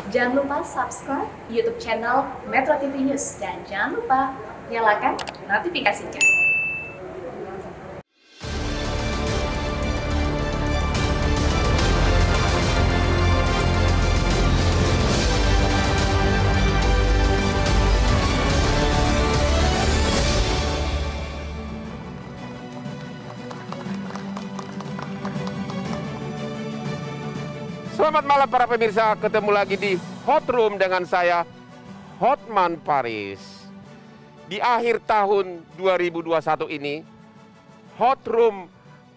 Jangan lupa subscribe YouTube channel Metro TV News dan jangan lupa nyalakan notifikasinya. Selamat malam para pemirsa, ketemu lagi di Hot Room dengan saya, Hotman Paris. Di akhir tahun 2021 ini, Hot Room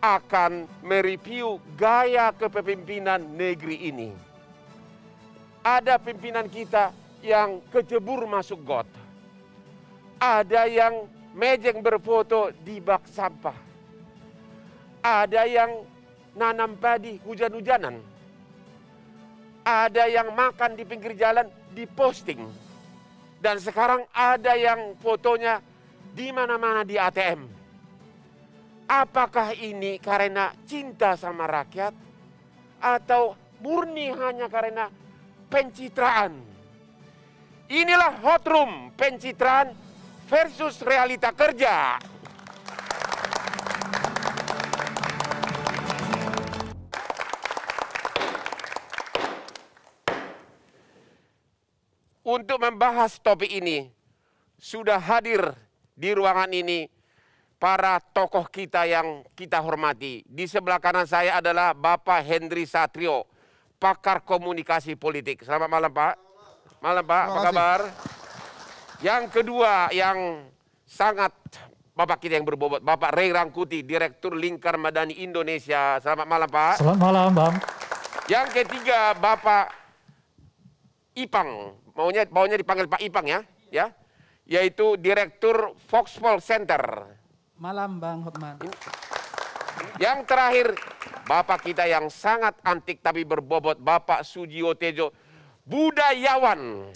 akan mereview gaya kepemimpinan negeri ini. Ada pimpinan kita yang kecebur masuk got. Ada yang mejeng berfoto di bak sampah. Ada yang nanam padi hujan-hujanan. Ada yang makan di pinggir jalan diposting. Dan sekarang ada yang fotonya di mana-mana di ATM. Apakah ini karena cinta sama rakyat atau murni hanya karena pencitraan? Inilah Hot Room, pencitraan versus realita kerja. Untuk membahas topik ini, sudah hadir di ruangan ini para tokoh kita yang kita hormati. Di sebelah kanan saya adalah Bapak Hendry Satrio, pakar komunikasi politik. Selamat malam Pak. Malam Pak, apa kabar? Yang kedua yang sangat Bapak kita yang berbobot, Bapak Ray Rangkuti, Direktur Lingkar Madani Indonesia. Selamat malam Pak. Selamat malam Bang. Yang ketiga Bapak Ipang. Maunya dipanggil Pak Ipang ya, yaitu Direktur Foxpol Center. Malam Bang Hotman. Yang terakhir, Bapak kita yang sangat antik tapi berbobot, Bapak Sujiwo Tejo, budayawan.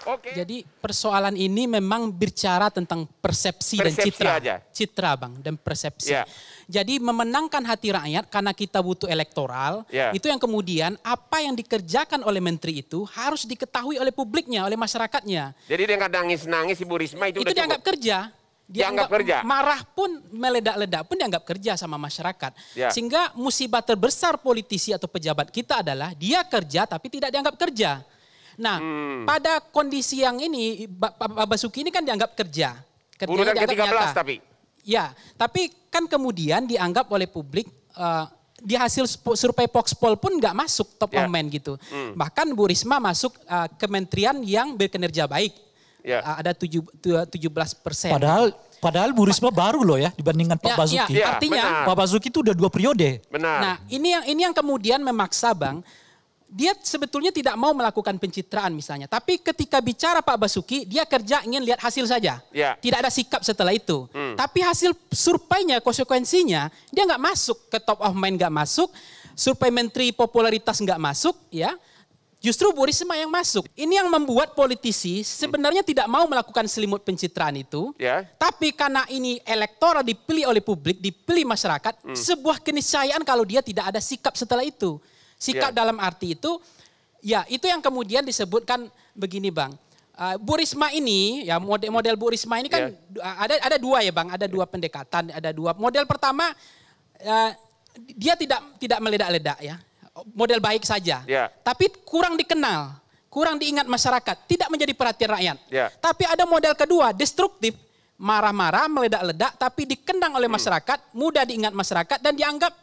Oke. Jadi persoalan ini memang bicara tentang persepsi dan citra. Aja. Citra Bang dan persepsi. Ya. Jadi memenangkan hati rakyat karena kita butuh elektoral, Ya. itu yang kemudian apa yang dikerjakan oleh menteri itu harus diketahui oleh publiknya, oleh masyarakatnya. Jadi dia nggak nangis-nangis Ibu Risma itu udah dianggap cukup. kerja. Dianggap kerja. Marah pun, meledak-ledak pun dianggap kerja sama masyarakat. Ya. Sehingga musibah terbesar politisi atau pejabat kita adalah dia kerja tapi tidak dianggap kerja. Nah, pada kondisi yang ini, Pak Basuki ini kan dianggap kerja. Urutan Kerjanya ke-13 nyata. tapi. Ya, tapi kan kemudian dianggap oleh publik, di hasil survei Foxpol pun nggak masuk top Ya. of mind gitu. Bahkan Bu Risma masuk kementerian yang berkinerja baik. Ya. Ada 17%. Padahal Bu Risma baru loh ya dibandingkan Pak Basuki. Ya, artinya benar. Pak Basuki itu udah 2 periode. Benar. Nah, ini yang kemudian memaksa Bang, dia sebetulnya tidak mau melakukan pencitraan misalnya. Tapi ketika bicara Pak Basuki, dia kerja ingin lihat hasil saja. Ya. Tidak ada sikap setelah itu. Tapi hasil surveinya, konsekuensinya, dia nggak masuk ke top of mind, nggak masuk. Survei menteri popularitas nggak masuk, ya. Justru Bu Risma yang masuk. Ini yang membuat politisi sebenarnya tidak mau melakukan selimut pencitraan itu. Ya. Tapi karena ini elektoral dipilih oleh publik, dipilih masyarakat, sebuah keniscayaan kalau dia tidak ada sikap setelah itu. Sikap dalam arti itu, ya itu yang kemudian disebutkan begini Bang. Bu Risma ini, ya model Bu Risma ini kan ada dua ya Bang, ada dua pendekatan, ada dua. Model pertama, dia tidak meledak-ledak ya, model baik saja. Ya. Tapi kurang dikenal, kurang diingat masyarakat, tidak menjadi perhatian rakyat. Ya. Tapi ada model kedua, destruktif, marah-marah, meledak-ledak, tapi dikenang oleh masyarakat, mudah diingat masyarakat dan dianggap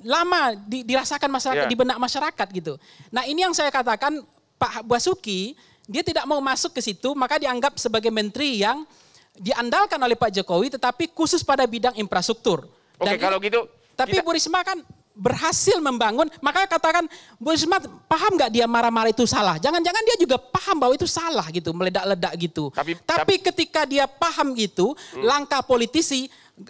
lama dirasakan masyarakat, di benak masyarakat gitu. Nah ini yang saya katakan Pak Basuki, dia tidak mau masuk ke situ, maka dianggap sebagai menteri yang diandalkan oleh Pak Jokowi, tetapi khusus pada bidang infrastruktur. Oke, kalau gitu. Tapi Bu Risma kan berhasil membangun, makanya katakan Bu Risma paham nggak dia marah-marah itu salah? Jangan-jangan dia juga paham bahwa itu salah gitu, meledak-ledak gitu. Tapi ketika dia paham gitu, langkah politisi,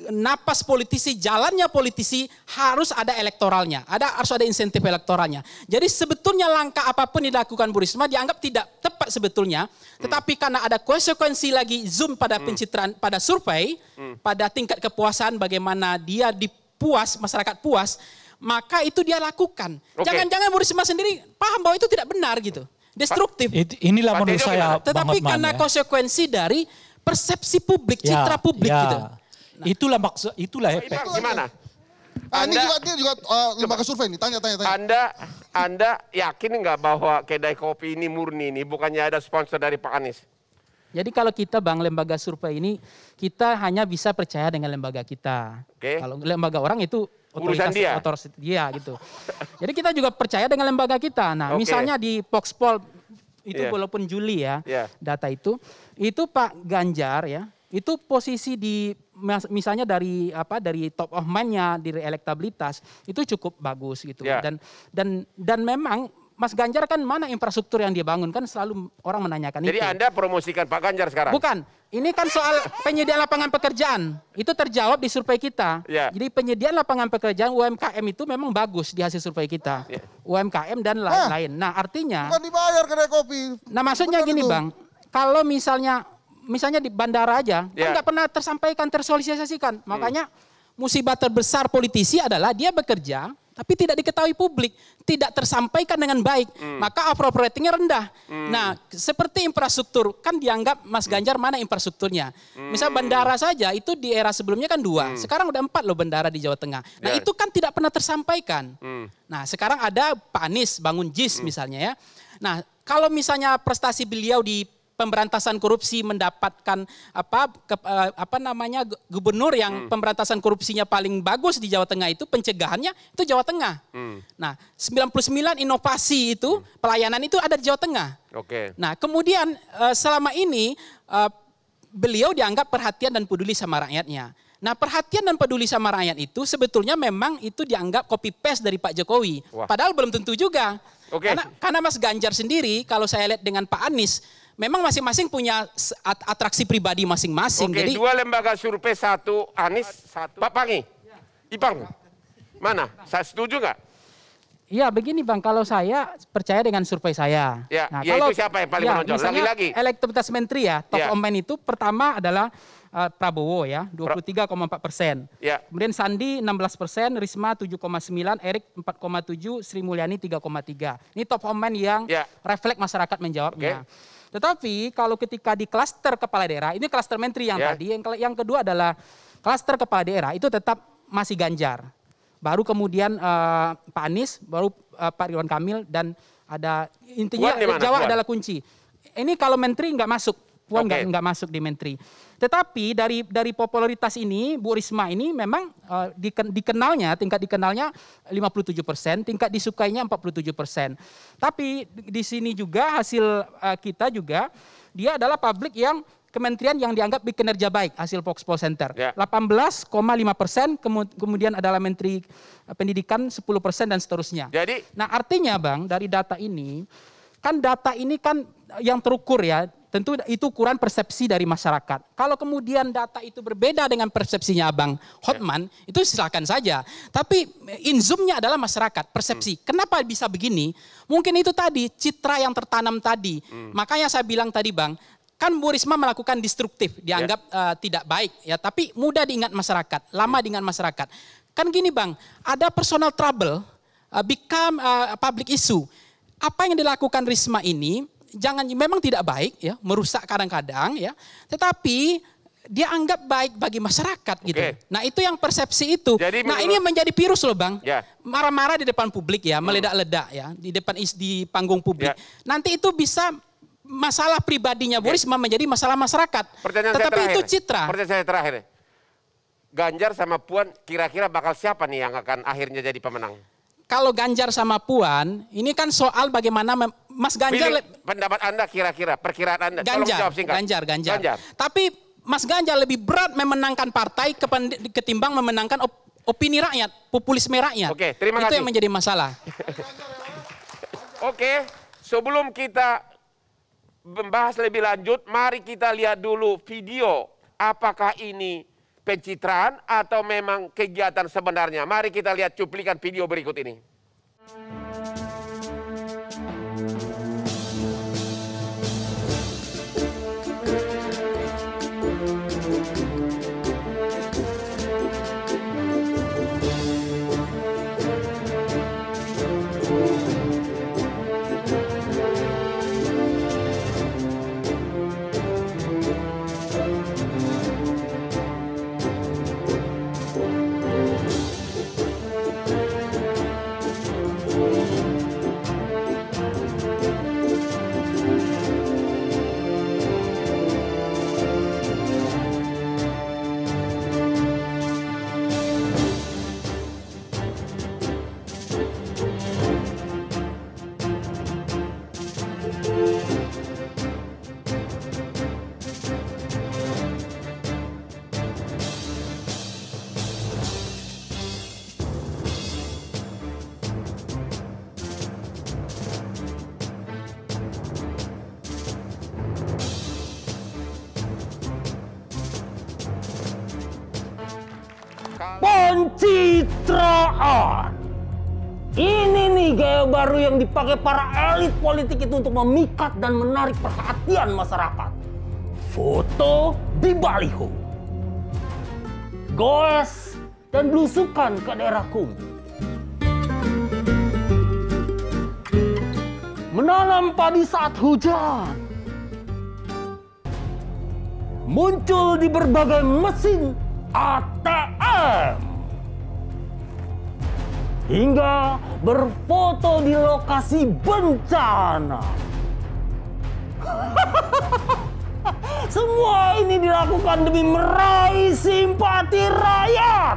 napas politisi, jalannya politisi harus ada elektoralnya, harus ada insentif elektoralnya. Jadi sebetulnya langkah apapun dilakukan Bu Risma dianggap tidak tepat sebetulnya, tetapi karena ada konsekuensi lagi zoom pada pencitraan, pada survei, pada tingkat kepuasan bagaimana dia dipuas, masyarakat puas, maka itu dia lakukan. Jangan-jangan Bu Risma sendiri paham bahwa itu tidak benar gitu. Destruktif. Inilah menurut saya. Tetapi karena konsekuensi dari persepsi publik, citra publik gitu. Nah. Itulah efek. Gimana? Ini juga lembaga survei nih, tanya. Anda yakin nggak bahwa kedai kopi ini murni ini bukannya ada sponsor dari Pak Anies? Jadi kalau kita Bang lembaga survei ini kita hanya bisa percaya dengan lembaga kita. Kalau lembaga orang itu urusan dia gitu. Jadi kita juga percaya dengan lembaga kita. Nah, misalnya di Voxpol itu walaupun Juli data itu Pak Ganjar ya, itu posisi di misalnya dari top of mind-nya, dari elektabilitas itu cukup bagus gitu. Dan memang Mas Ganjar kan mana infrastruktur yang dia bangun kan selalu orang menanyakan itu. Jadi Anda promosikan Pak Ganjar sekarang? Bukan. Ini kan soal penyediaan lapangan pekerjaan. Itu terjawab di survei kita. Jadi penyediaan lapangan pekerjaan UMKM itu memang bagus di hasil survei kita. UMKM dan lain-lain. Nah, artinya bukan dibayar kedai kopi. Nah, maksudnya gini, Bang. Kalau misalnya di bandara aja kan nggak pernah tersampaikan, tersosialisasikan. Makanya musibah terbesar politisi adalah dia bekerja tapi tidak diketahui publik, tidak tersampaikan dengan baik, maka approval ratingnya rendah. Nah, seperti infrastruktur, kan dianggap Mas Ganjar mana infrastrukturnya. Misal bandara saja, itu di era sebelumnya kan 2, sekarang udah 4 loh bandara di Jawa Tengah. Nah, itu kan tidak pernah tersampaikan. Nah, sekarang ada Pak Anies bangun JIS misalnya ya. Nah, kalau misalnya prestasi beliau di pemberantasan korupsi mendapatkan gubernur yang pemberantasan korupsinya paling bagus di Jawa Tengah itu pencegahannya itu Jawa Tengah. Nah, 99 inovasi itu pelayanan itu ada di Jawa Tengah. Nah, kemudian selama ini beliau dianggap perhatian dan peduli sama rakyatnya. Nah, perhatian dan peduli sama rakyat itu sebetulnya memang itu dianggap copy paste dari Pak Jokowi. Padahal belum tentu juga. Karena Mas Ganjar sendiri kalau saya lihat dengan Pak Anies memang masing-masing punya atraksi pribadi masing-masing. Jadi 2 lembaga survei, 1 Anies, 1 Pak Pangi. Ipang, mana? Saya setuju nggak? Iya begini Bang, kalau saya percaya dengan survei saya. Nah, kalau itu siapa yang paling menonjol? Lagi-lagi. Elektabilitas menteri ya, top of mind itu pertama adalah Prabowo ya, 23,4%. Kemudian Sandi 16%, Risma 7,9%, Erik 4,7%, Sri Mulyani 3,3%. Ini top of mind yang refleks masyarakat menjawabnya. Tetapi kalau ketika di klaster kepala daerah, ini klaster menteri yang tadi, yang kedua adalah klaster kepala daerah, itu tetap masih Ganjar. Baru kemudian Pak Anies, baru Pak Ridwan Kamil, dan ada intinya Jawa adalah kunci. Ini kalau menteri nggak masuk, Puan nggak masuk di menteri. Tetapi dari popularitas ini, Bu Risma ini memang tingkat dikenalnya 57%, tingkat disukainya 47%. Tapi di sini juga hasil kita juga, dia adalah publik yang kementerian yang dianggap berkinerja baik, hasil Voxpol Center. 18,5%, kemudian adalah Menteri Pendidikan 10% dan seterusnya. Nah artinya Bang, dari data ini kan yang terukur ya, tentu itu ukuran persepsi dari masyarakat. Kalau kemudian data itu berbeda dengan persepsinya Abang Hotman, itu silakan saja. Tapi in zoom-nya adalah masyarakat, persepsi. Kenapa bisa begini? Mungkin itu tadi, citra yang tertanam tadi. Makanya saya bilang tadi Bang, kan Bu Risma melakukan destruktif, dianggap tidak baik. Ya, tapi mudah diingat masyarakat, lama diingat masyarakat. Kan gini Bang, ada personal trouble, become public issue. Apa yang dilakukan Risma ini, memang tidak baik ya, merusak kadang-kadang ya, tetapi dia anggap baik bagi masyarakat gitu. Nah itu yang persepsi itu. Nah ini menjadi virus loh Bang. Marah-marah di depan publik ya, meledak-ledak ya, di panggung publik. Nanti itu bisa masalah pribadinya Bu Risma menjadi masalah masyarakat. Tetapi itu citra. Pertanyaan saya terakhir. Ganjar sama Puan kira-kira bakal siapa nih yang akan akhirnya jadi pemenang? Kalau Ganjar sama Puan, ini kan soal bagaimana Mas Ganjar. Pendapat Anda kira-kira, perkiraan Anda. Ganjar. Tapi Mas Ganjar lebih berat memenangkan partai ketimbang memenangkan opini rakyat, populisme rakyat. Terima kasih. Itu yang menjadi masalah. Sebelum kita membahas lebih lanjut, mari kita lihat dulu video. Apakah ini pencitraan atau memang kegiatan sebenarnya? Mari kita lihat cuplikan video berikut ini. Ini gaya baru yang dipakai para elit politik itu untuk memikat dan menarik perhatian masyarakat. Foto di baliho. Goes dan belusukan ke daerah kumuh. Menanam padi saat hujan. Muncul di berbagai mesin ATM. Hingga berfoto di lokasi bencana. Semua ini dilakukan demi meraih simpati rakyat.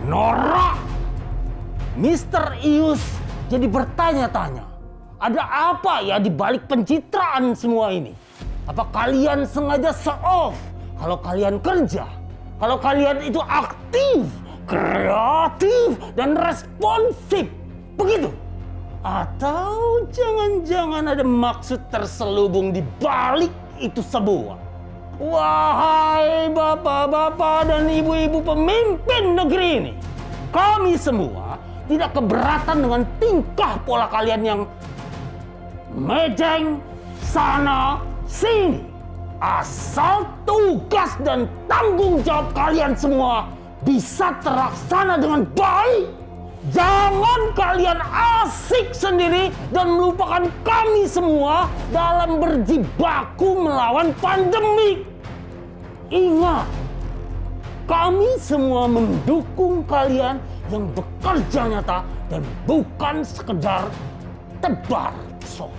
Norak. Mr. Ius jadi bertanya-tanya, ada apa ya di balik pencitraan semua ini? Apa kalian sengaja show off kalau kalian kerja? Kalau kalian itu aktif, kreatif, dan responsif, begitu? Atau jangan-jangan ada maksud terselubung di balik itu semua? Wahai bapak-bapak dan ibu-ibu pemimpin negeri ini, kami semua tidak keberatan dengan tingkah pola kalian yang mejeng sana sini. Asal tugas dan tanggung jawab kalian semua bisa terlaksana dengan baik. Jangan kalian asik sendiri dan melupakan kami semua dalam berjibaku melawan pandemi. Ingat, kami semua mendukung kalian yang bekerja nyata dan bukan sekedar tebar pesona.